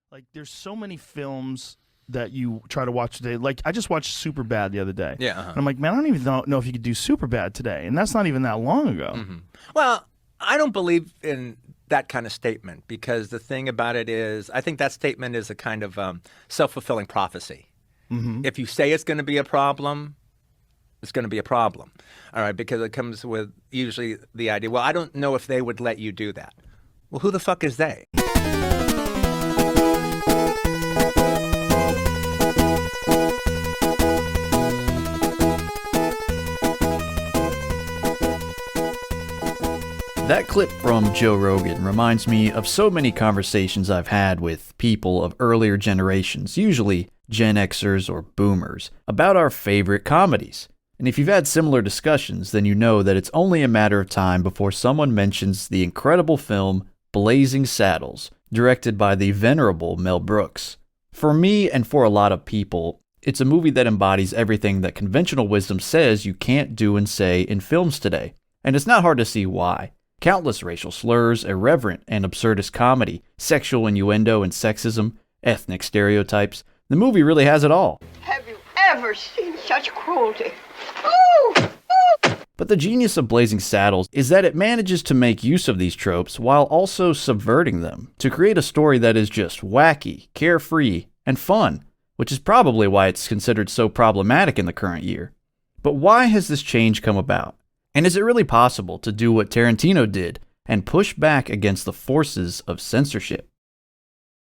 Like, there's so many films that you try to watch today. Like, I just watched Superbad the other day. Yeah. And I'm like, man, I don't even know if you could do Superbad today. And that's not even that long ago. Mm-hmm. Well, I don't believe in that kind of statement, because the thing about it is, I think that statement is a kind of self-fulfilling prophecy. Mm-hmm. If you say it's going to be a problem, it's going to be a problem. All right, because it comes with usually the idea, well, I don't know if they would let you do that. Well, who the fuck is they? That clip from Joe Rogan reminds me of so many conversations I've had with people of earlier generations, usually Gen Xers or Boomers, about our favorite comedies. And if you've had similar discussions, then you know that it's only a matter of time before someone mentions the incredible film Blazing Saddles, directed by the venerable Mel Brooks. For me and for a lot of people, it's a movie that embodies everything that conventional wisdom says you can't do and say in films today. And it's not hard to see why. Countless racial slurs, irreverent and absurdist comedy, sexual innuendo and sexism, ethnic stereotypes. The movie really has it all. Have you ever seen such cruelty? Ooh! Ooh! But the genius of Blazing Saddles is that it manages to make use of these tropes while also subverting them to create a story that is just wacky, carefree, and fun, which is probably why it's considered so problematic in the current year. But why has this change come about? And is it really possible to do what Tarantino did and push back against the forces of censorship?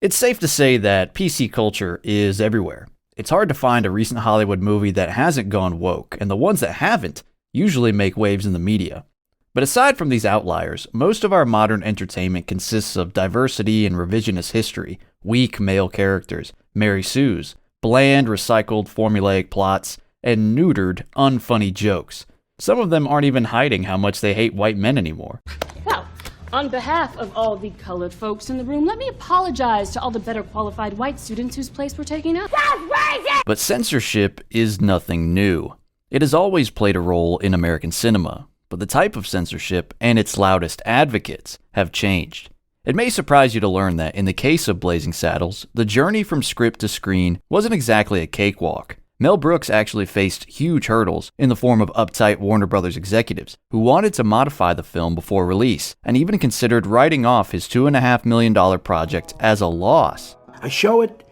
It's safe to say that PC culture is everywhere. It's hard to find a recent Hollywood movie that hasn't gone woke, and the ones that haven't usually make waves in the media. But aside from these outliers, most of our modern entertainment consists of diversity and revisionist history, weak male characters, Mary Sues, bland, recycled, formulaic plots, and neutered, unfunny jokes. Some of them aren't even hiding how much they hate white men anymore. Well, on behalf of all the colored folks in the room, let me apologize to all the better qualified white students whose place we're taking up. That's racist! But censorship is nothing new. It has always played a role in American cinema, but the type of censorship and its loudest advocates have changed. It may surprise you to learn that in the case of Blazing Saddles, the journey from script to screen wasn't exactly a cakewalk. Mel Brooks actually faced huge hurdles in the form of uptight Warner Brothers executives who wanted to modify the film before release and even considered writing off his $2.5 million project as a loss. I show it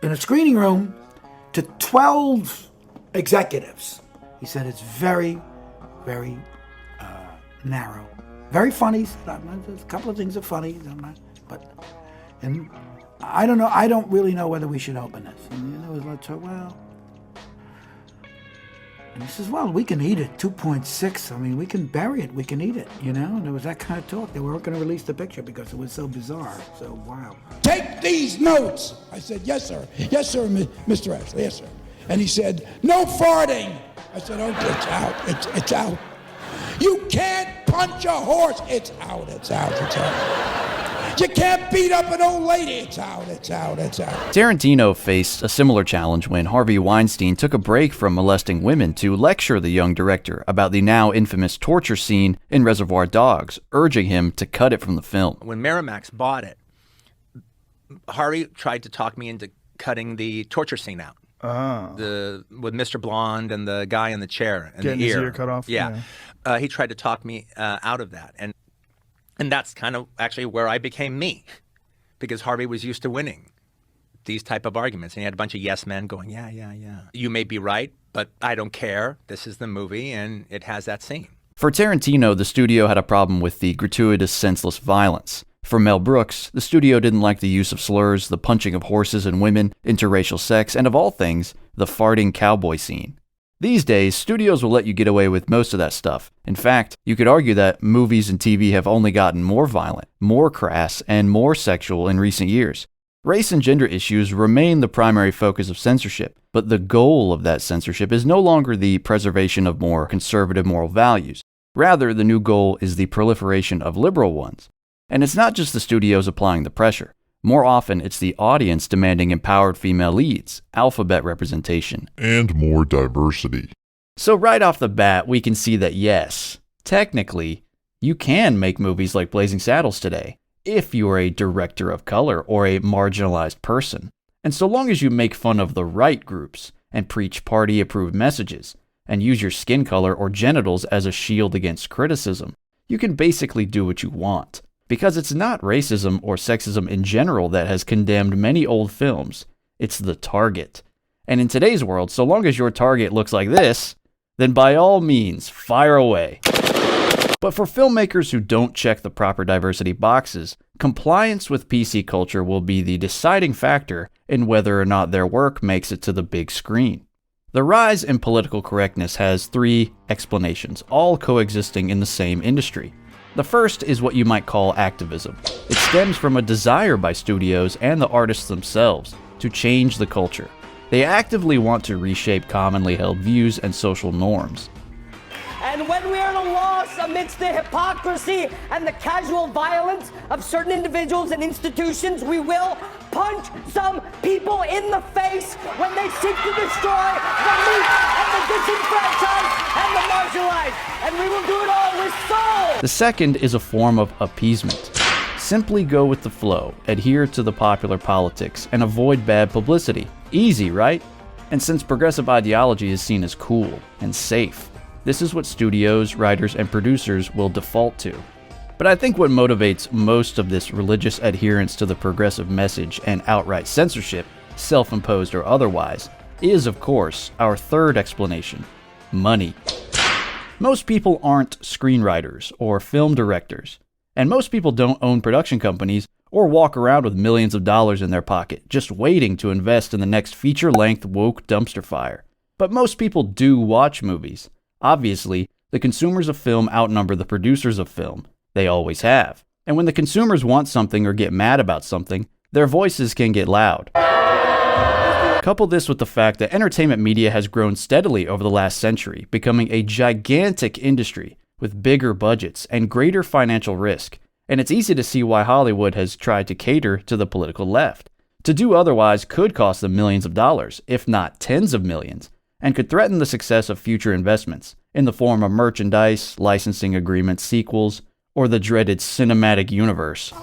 in a screening room to 12 executives. He said it's very, very narrow. Very funny. A couple of things are funny, and I don't know. I don't really know whether we should open this. And there was a talk. Well. And he says, well, we can eat it, 2.6. I mean, we can bury it, we can eat it, you know? And there was that kind of talk. They weren't going to release the picture because it was so bizarre, so wild. Take these notes. I said, yes, sir. Yes, sir, Mr. Ashley, yes, sir. And he said, no farting. I said, okay, it's out, it's out. You can't punch a horse. It's out, it's out, it's out. You can't beat up an old lady. It's out, it's out, it's out. Tarantino faced a similar challenge when Harvey Weinstein took a break from molesting women to lecture the young director about the now infamous torture scene in Reservoir Dogs, urging him to cut it from the film. When Miramax bought it, Harvey tried to talk me into cutting the torture scene out. With Mr. Blonde and the guy in the chair and Getting the his ear cut off. Yeah. He tried to talk me out of that. And that's kind of actually where I became me, because Harvey was used to winning these type of arguments. And he had a bunch of yes men going, yeah. You may be right, but I don't care. This is the movie, and it has that scene. For Tarantino, the studio had a problem with the gratuitous, senseless violence. For Mel Brooks, the studio didn't like the use of slurs, the punching of horses and women, interracial sex, and of all things, the farting cowboy scene. These days, studios will let you get away with most of that stuff. In fact, you could argue that movies and TV have only gotten more violent, more crass, and more sexual in recent years. Race and gender issues remain the primary focus of censorship, but the goal of that censorship is no longer the preservation of more conservative moral values. Rather, the new goal is the proliferation of liberal ones. And it's not just the studios applying the pressure. More often, it's the audience demanding empowered female leads, alphabet representation, and more diversity. So right off the bat, we can see that yes, technically, you can make movies like Blazing Saddles today. if you are a director of color or a marginalized person. And so long as you make fun of the right groups and preach party-approved messages and use your skin color or genitals as a shield against criticism, you can basically do what you want. Because it's not racism or sexism in general that has condemned many old films, it's the target. And in today's world, so long as your target looks like this, then by all means, fire away. But for filmmakers who don't check the proper diversity boxes, compliance with PC culture will be the deciding factor in whether or not their work makes it to the big screen. The rise in political correctness has 3 explanations, all coexisting in the same industry. The first is what you might call activism. It stems from a desire by studios and the artists themselves to change the culture. They actively want to reshape commonly held views and social norms. And when we are at a loss amidst the hypocrisy and the casual violence of certain individuals and institutions, we will punch some people in the face when they seek to destroy the meek and the disenfranchised and the marginalized. And we will do it all with soul. The second is a form of appeasement. Simply go with the flow, adhere to the popular politics, and avoid bad publicity. Easy, right? And since progressive ideology is seen as cool and safe, this is what studios, writers, and producers will default to. But I think what motivates most of this religious adherence to the progressive message and outright censorship, self-imposed or otherwise, is, of course, our third explanation: money. Most people aren't screenwriters or film directors, and most people don't own production companies or walk around with millions of dollars in their pocket, just waiting to invest in the next feature-length woke dumpster fire. But most people do watch movies. Obviously, the consumers of film outnumber the producers of film. They always have. And when the consumers want something or get mad about something, their voices can get loud. Couple this with the fact that entertainment media has grown steadily over the last century, becoming a gigantic industry with bigger budgets and greater financial risk. And it's easy to see why Hollywood has tried to cater to the political left. To do otherwise could cost them millions of dollars, if not tens of millions, and could threaten the success of future investments in the form of merchandise, licensing agreements, sequels, or the dreaded cinematic universe.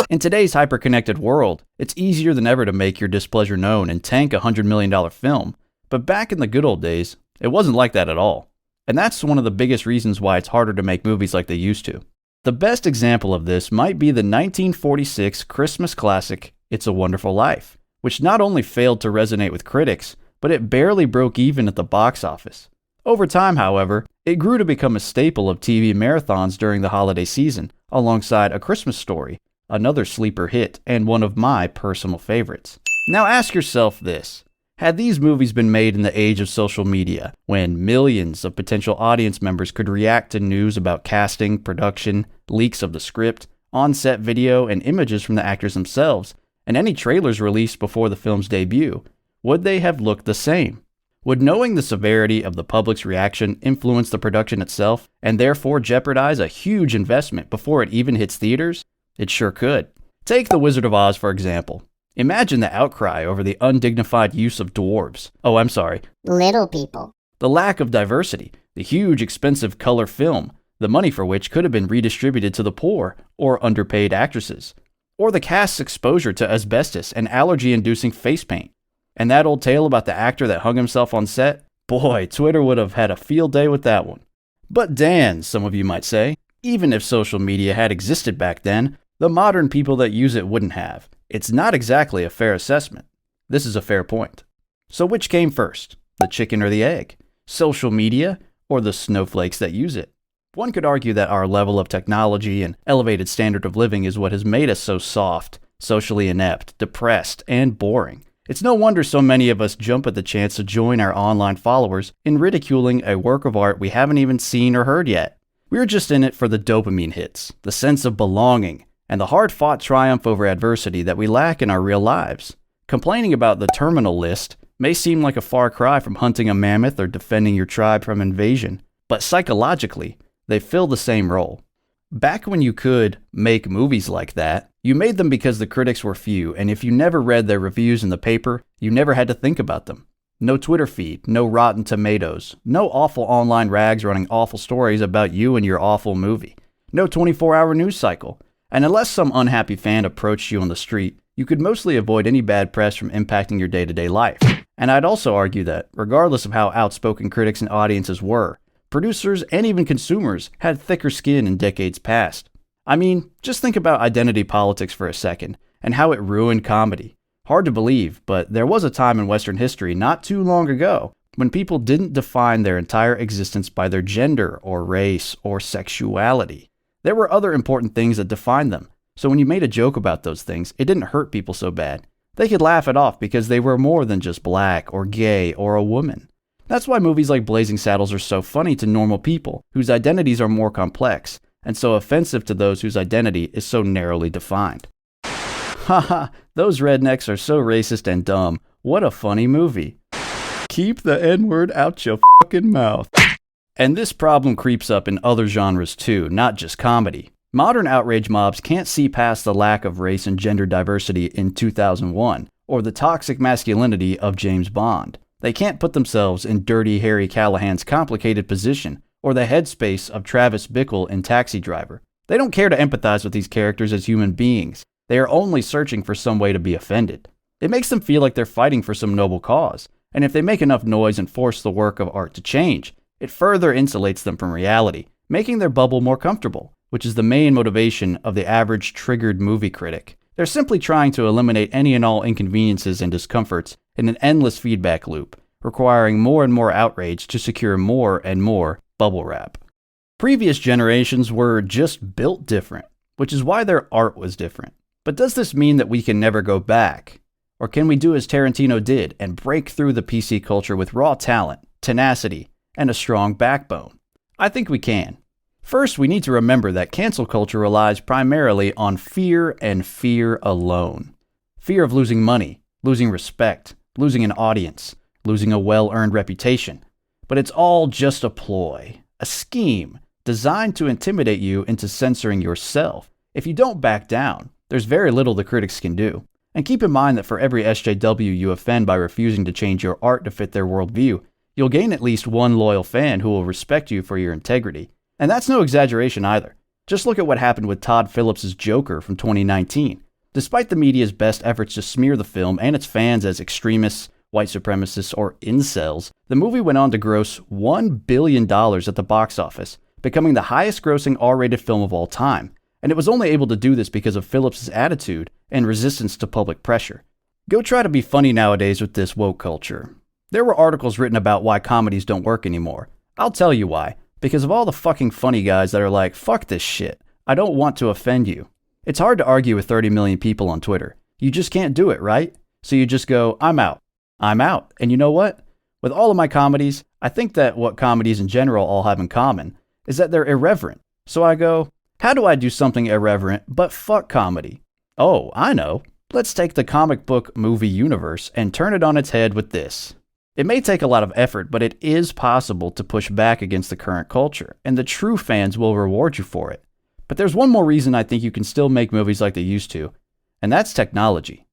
In today's hyper-connected world, it's easier than ever to make your displeasure known and tank a $100 million film, but back in the good old days, it wasn't like that at all. And that's one of the biggest reasons why it's harder to make movies like they used to. The best example of this might be the 1946 Christmas classic, It's a Wonderful Life, which not only failed to resonate with critics, but it barely broke even at the box office. Over time, however, it grew to become a staple of TV marathons during the holiday season, alongside A Christmas Story, another sleeper hit and one of my personal favorites. Now ask yourself this: had these movies been made in the age of social media, when millions of potential audience members could react to news about casting, production, leaks of the script, on-set video, and images from the actors themselves, and any trailers released before the film's debut, would they have looked the same? Would knowing the severity of the public's reaction influence the production itself, and therefore jeopardize a huge investment before it even hits theaters? It sure could. Take The Wizard of Oz, for example. Imagine the outcry over the undignified use of dwarves. Little people. The lack of diversity, the huge expensive color film, the money for which could have been redistributed to the poor or underpaid actresses. Or the cast's exposure to asbestos and allergy-inducing face paint. And that old tale about the actor that hung himself on set? Boy, Twitter would have had a field day with that one. But Dan, some of you might say, even if social media had existed back then, the modern people that use it wouldn't have. It's not exactly a fair assessment. This is a fair point. So which came first, the chicken or the egg? Social media or the snowflakes that use it? One could argue that our level of technology and elevated standard of living is what has made us so soft, socially inept, depressed, and boring. It's no wonder so many of us jump at the chance to join our online followers in ridiculing a work of art we haven't even seen or heard yet. We're just in it for the dopamine hits, the sense of belonging, and the hard-fought triumph over adversity that we lack in our real lives. Complaining about the terminal list may seem like a far cry from hunting a mammoth or defending your tribe from invasion, but psychologically, they fill the same role. Back when you could make movies like that, you made them because the critics were few, and if you never read their reviews in the paper, you never had to think about them. No Twitter feed, no Rotten Tomatoes, no awful online rags running awful stories about you and your awful movie, no 24-hour news cycle, And unless some unhappy fan approached you on the street, you could mostly avoid any bad press from impacting your day-to-day life. And I'd also argue that, regardless of how outspoken critics and audiences were, producers and even consumers had thicker skin in decades past. I mean, just think about identity politics for a second, and how it ruined comedy. Hard to believe, but there was a time in Western history not too long ago when people didn't define their entire existence by their gender or race or sexuality. There were other important things that defined them, so when you made a joke about those things, it didn't hurt people so bad. They could laugh it off because they were more than just black or gay or a woman. That's why movies like Blazing Saddles are so funny to normal people whose identities are more complex, and so offensive to those whose identity is so narrowly defined. Haha, those rednecks are so racist and dumb. What a funny movie. Keep the N-word out your fucking mouth. And this problem creeps up in other genres too, not just comedy. Modern outrage mobs can't see past the lack of race and gender diversity in 2001, or the toxic masculinity of James Bond. They can't put themselves in Dirty Harry Callahan's complicated position, or the headspace of Travis Bickle in Taxi Driver. They don't care to empathize with these characters as human beings. They are only searching for some way to be offended. It makes them feel like they're fighting for some noble cause, and if they make enough noise and force the work of art to change, it further insulates them from reality, making their bubble more comfortable, which is the main motivation of the average triggered movie critic. They're simply trying to eliminate any and all inconveniences and discomforts in an endless feedback loop, requiring more and more outrage to secure more and more bubble wrap. Previous generations were just built different, which is why their art was different. But does this mean that we can never go back? Or can we do as Tarantino did and break through the PC culture with raw talent, tenacity, and a strong backbone? I think we can. First, we need to remember that cancel culture relies primarily on fear and fear alone. Fear of losing money, losing respect, losing an audience, losing a well-earned reputation. But it's all just a ploy, a scheme, designed to intimidate you into censoring yourself. If you don't back down, there's very little the critics can do. And keep in mind that for every SJW you offend by refusing to change your art to fit their worldview, you'll gain at least one loyal fan who will respect you for your integrity. And that's no exaggeration either. Just look at what happened with Todd Phillips' Joker from 2019. Despite the media's best efforts to smear the film and its fans as extremists, white supremacists, or incels, the movie went on to gross $1 billion at the box office, becoming the highest grossing R-rated film of all time. And it was only able to do this because of Phillips' attitude and resistance to public pressure. Go try to be funny nowadays with this woke culture. There were articles written about why comedies don't work anymore. I'll tell you why. Because of all the fucking funny guys that are like, fuck this shit. I don't want to offend you. It's hard to argue with 30 million people on Twitter. You just can't do it, right? So you just go, I'm out. I'm out. And you know what? With all of my comedies, I think that what comedies in general all have in common is that they're irreverent. So I go, how do I do something irreverent but fuck comedy? Oh, I know. Let's take the comic book movie universe and turn it on its head with this. It may take a lot of effort, but it is possible to push back against the current culture, and the true fans will reward you for it. But there's one more reason I think you can still make movies like they used to, and that's technology.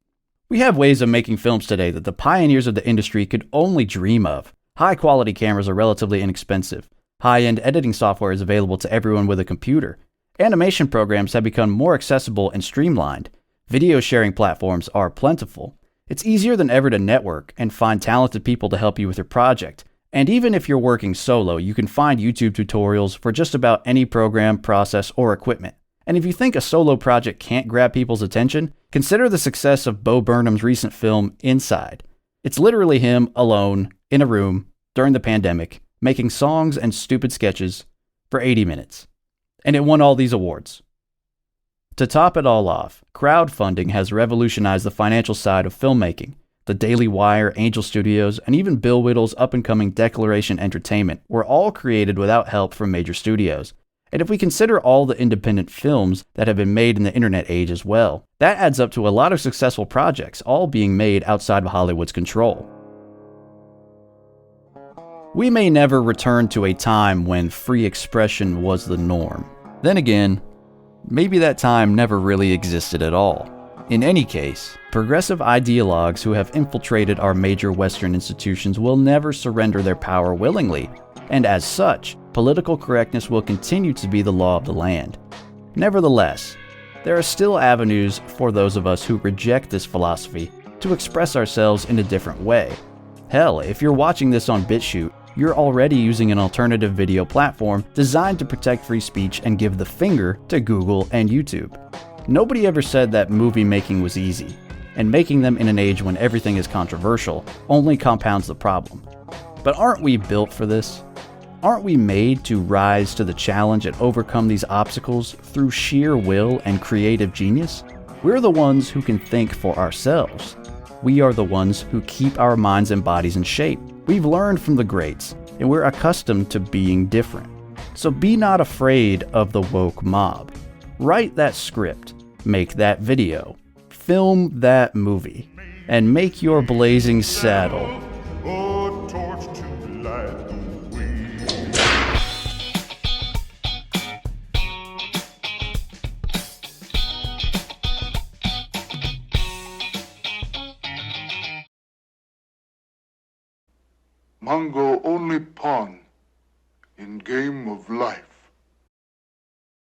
We have ways of making films today that the pioneers of the industry could only dream of. High-quality cameras are relatively inexpensive. High-end editing software is available to everyone with a computer. Animation programs have become more accessible and streamlined. Video sharing platforms are plentiful. It's easier than ever to network and find talented people to help you with your project. And even if you're working solo, you can find YouTube tutorials for just about any program, process, or equipment. And if you think a solo project can't grab people's attention, consider the success of Bo Burnham's recent film, Inside. It's literally him alone in a room during the pandemic, making songs and stupid sketches for 80 minutes. And it won all these awards. To top it all off, crowdfunding has revolutionized the financial side of filmmaking. The Daily Wire, Angel Studios, and even Bill Whittle's up-and-coming Declaration Entertainment were all created without help from major studios. And if we consider all the independent films that have been made in the internet age as well, that adds up to a lot of successful projects, all being made outside of Hollywood's control. We may never return to a time when free expression was the norm. Then again, maybe that time never really existed at all. In any case, progressive ideologues who have infiltrated our major Western institutions will never surrender their power willingly, and as such, political correctness will continue to be the law of the land. Nevertheless, there are still avenues for those of us who reject this philosophy to express ourselves in a different way. Hell, if you're watching this on BitChute, you're already using an alternative video platform designed to protect free speech and give the finger to Google and YouTube. Nobody ever said that movie making was easy, and making them in an age when everything is controversial only compounds the problem. But aren't we built for this? Aren't we made to rise to the challenge and overcome these obstacles through sheer will and creative genius? We're the ones who can think for ourselves. We are the ones who keep our minds and bodies in shape. We've learned from the greats, and we're accustomed to being different. So be not afraid of the woke mob. Write that script, make that video, film that movie, and make your blazing saddle. Mongo only pawn in game of life.